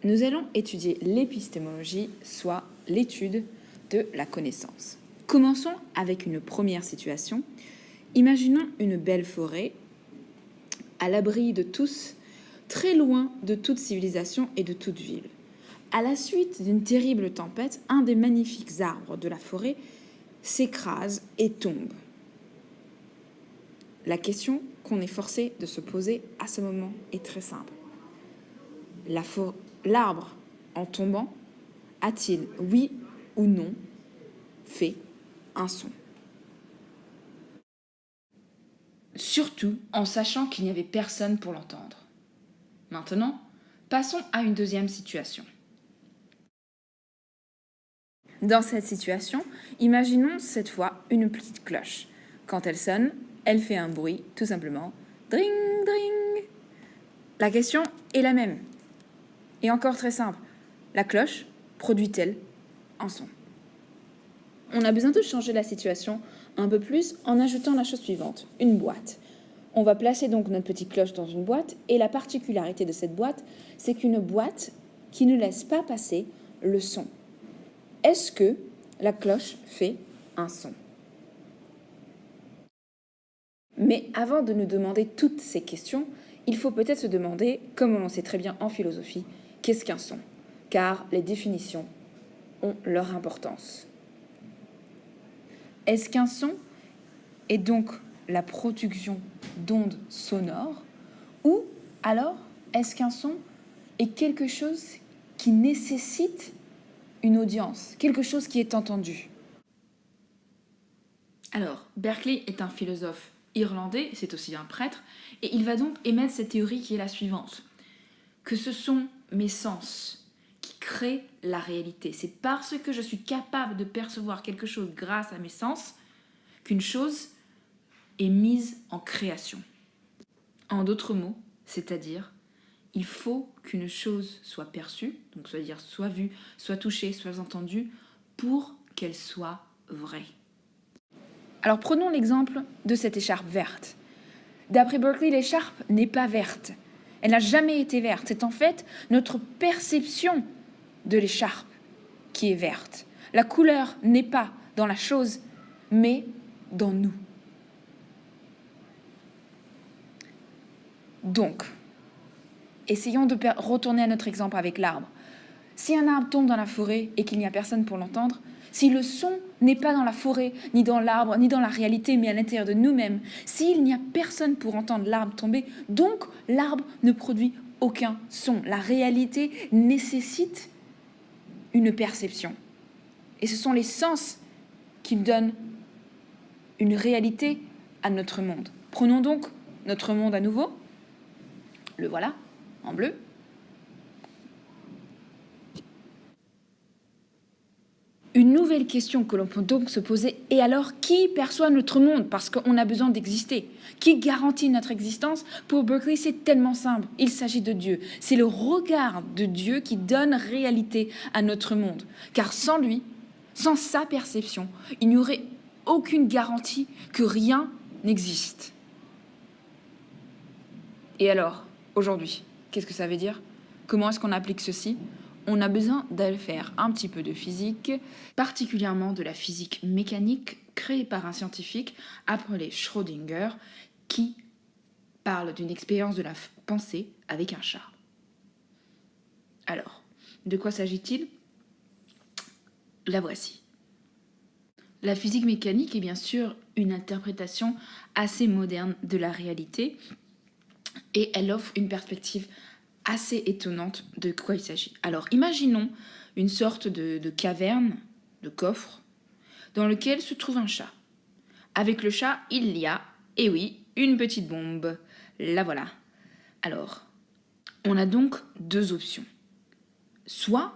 nous allons étudier l'épistémologie, soit l'étude de la connaissance. Commençons avec une première situation. Imaginons une belle forêt, à l'abri de tous, très loin de toute civilisation et de toute ville. À la suite d'une terrible tempête, un des magnifiques arbres de la forêt s'écrase et tombe. La question qu'on est forcé de se poser à ce moment est très simple. L'arbre, en tombant, a-t-il, oui ou non, fait un son? Surtout en sachant qu'il n'y avait personne pour l'entendre. Maintenant, passons à une deuxième situation. Dans cette situation, imaginons cette fois une petite cloche. Quand elle sonne, elle fait un bruit, tout simplement. Dring, dring. La question est la même. Et encore très simple. La cloche produit-elle un son? On a besoin de changer la situation un peu plus en ajoutant la chose suivante, une boîte. On va placer donc notre petite cloche dans une boîte et la particularité de cette boîte, c'est qu'une boîte qui ne laisse pas passer le son. Est-ce que la cloche fait un son? Mais avant de nous demander toutes ces questions, il faut peut-être se demander, comme on le sait très bien en philosophie, qu'est-ce qu'un son? Car les définitions ont leur importance. Est-ce qu'un son est donc la production d'ondes sonores ou alors est-ce qu'un son est quelque chose qui nécessite une audience, quelque chose qui est entendu? Alors, Berkeley est un philosophe irlandais, c'est aussi un prêtre, et il va donc émettre cette théorie qui est la suivante, que ce sont mes sens qui créent la réalité. C'est parce que je suis capable de percevoir quelque chose grâce à mes sens qu'une chose est mise en création. En d'autres mots, c'est-à-dire, il faut qu'une chose soit perçue, donc c'est-à-dire soit vue, soit touchée, soit entendue, pour qu'elle soit vraie. Alors prenons l'exemple de cette écharpe verte. D'après Berkeley, l'écharpe n'est pas verte. Elle n'a jamais été verte. C'est en fait notre perception de l'écharpe qui est verte. La couleur n'est pas dans la chose, mais dans nous. Donc, essayons de retourner à notre exemple avec l'arbre. Si un arbre tombe dans la forêt et qu'il n'y a personne pour l'entendre, si le son n'est pas dans la forêt, ni dans l'arbre, ni dans la réalité, mais à l'intérieur de nous-mêmes, s'il n'y a personne pour entendre l'arbre tomber, donc l'arbre ne produit aucun son. La réalité nécessite une perception. Et ce sont les sens qui donnent une réalité à notre monde. Prenons donc notre monde à nouveau. Le voilà, en bleu. Une nouvelle question que l'on peut donc se poser est alors qui perçoit notre monde? Parce qu'on a besoin d'exister. Qui garantit notre existence? Pour Berkeley, c'est tellement simple. Il s'agit de Dieu. C'est le regard de Dieu qui donne réalité à notre monde. Car sans lui, sans sa perception, il n'y aurait aucune garantie que rien n'existe. Et alors, aujourd'hui, qu'est-ce que ça veut dire? Comment est-ce qu'on applique ceci? On a besoin d'aller faire un petit peu de physique, particulièrement de la physique mécanique créée par un scientifique appelé Schrödinger qui parle d'une expérience de la pensée avec un chat. Alors, de quoi s'agit-il? La voici. La physique mécanique est bien sûr une interprétation assez moderne de la réalité et elle offre une perspective assez étonnante de quoi il s'agit. Alors, imaginons une sorte de caverne, de coffre, dans lequel se trouve un chat. Avec le chat, il y a, eh oui, une petite bombe. La voilà. Alors, on a donc deux options. Soit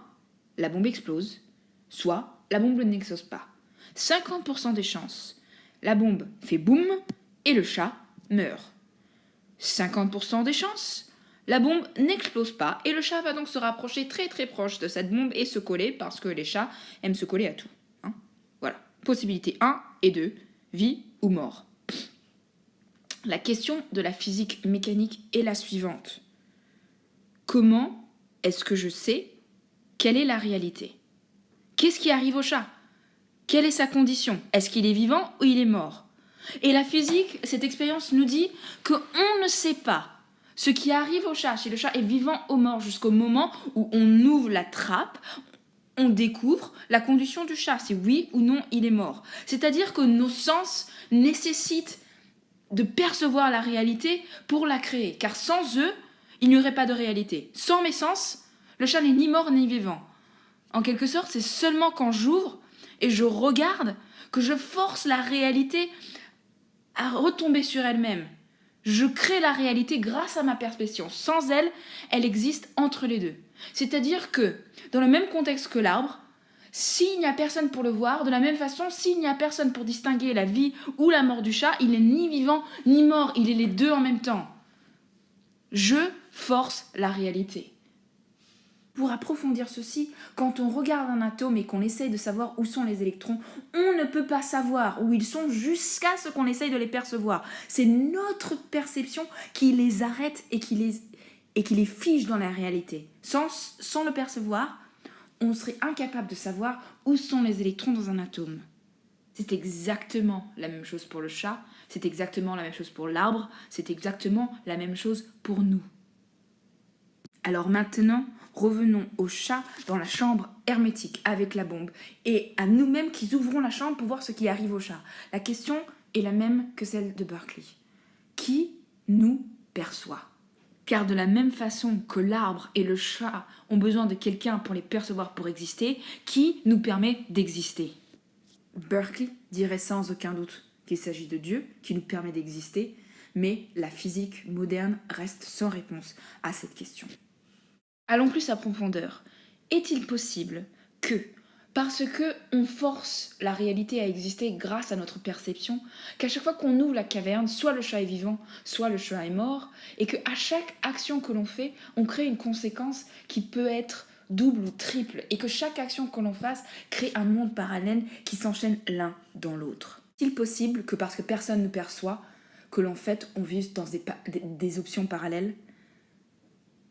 la bombe explose, soit la bombe n'explose pas. 50% des chances, la bombe fait boum et le chat meurt. 50% des chances, la bombe n'explose pas et le chat va donc se rapprocher très très proche de cette bombe et se coller parce que les chats aiment se coller à tout. Hein, voilà. Possibilité 1 et 2, vie ou mort. La question de la physique mécanique est la suivante. Comment est-ce que je sais quelle est la réalité? Qu'est-ce qui arrive au chat? Quelle est sa condition? Est-ce qu'il est vivant ou il est mort? Et la physique, cette expérience nous dit qu'on ne sait pas ce qui arrive au chat, si le chat est vivant ou mort, jusqu'au moment où on ouvre la trappe, on découvre la condition du chat, si oui ou non il est mort. C'est-à-dire que nos sens nécessitent de percevoir la réalité pour la créer, car sans eux, il n'y aurait pas de réalité. Sans mes sens, le chat n'est ni mort ni vivant. En quelque sorte, c'est seulement quand j'ouvre et je regarde que je force la réalité à retomber sur elle-même. Je crée la réalité grâce à ma perception. Sans elle, elle existe entre les deux. C'est-à-dire que, dans le même contexte que l'arbre, s'il n'y a personne pour le voir, de la même façon, s'il n'y a personne pour distinguer la vie ou la mort du chat, il n'est ni vivant ni mort, il est les deux en même temps. Je force la réalité. Pour approfondir ceci, quand on regarde un atome et qu'on essaye de savoir où sont les électrons, on ne peut pas savoir où ils sont jusqu'à ce qu'on essaye de les percevoir. C'est notre perception qui les arrête et qui les fige dans la réalité. Sans le percevoir, on serait incapable de savoir où sont les électrons dans un atome. C'est exactement la même chose pour le chat, c'est exactement la même chose pour l'arbre, c'est exactement la même chose pour nous. Alors maintenant, revenons au chat dans la chambre hermétique avec la bombe et à nous-mêmes qui ouvrons la chambre pour voir ce qui arrive au chat. La question est la même que celle de Berkeley. Qui nous perçoit? Car de la même façon que l'arbre et le chat ont besoin de quelqu'un pour les percevoir pour exister, qui nous permet d'exister? Berkeley dirait sans aucun doute qu'il s'agit de Dieu qui nous permet d'exister, mais la physique moderne reste sans réponse à cette question. Allons plus à profondeur. Est-il possible que, parce que on force la réalité à exister grâce à notre perception, qu'à chaque fois qu'on ouvre la caverne, soit le chat est vivant, soit le chat est mort, et qu'à chaque action que l'on fait, on crée une conséquence qui peut être double ou triple, et que chaque action que l'on fasse crée un monde parallèle qui s'enchaîne l'un dans l'autre? Est-il possible que parce que personne ne perçoit, que l'on fait, on vive dans des options parallèles?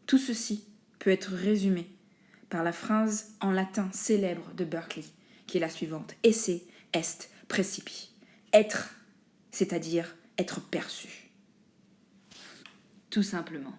Tout ceci peut être résumé par la phrase en latin célèbre de Berkeley, qui est la suivante: esse est praecipi. Être, c'est-à-dire être perçu. Tout simplement.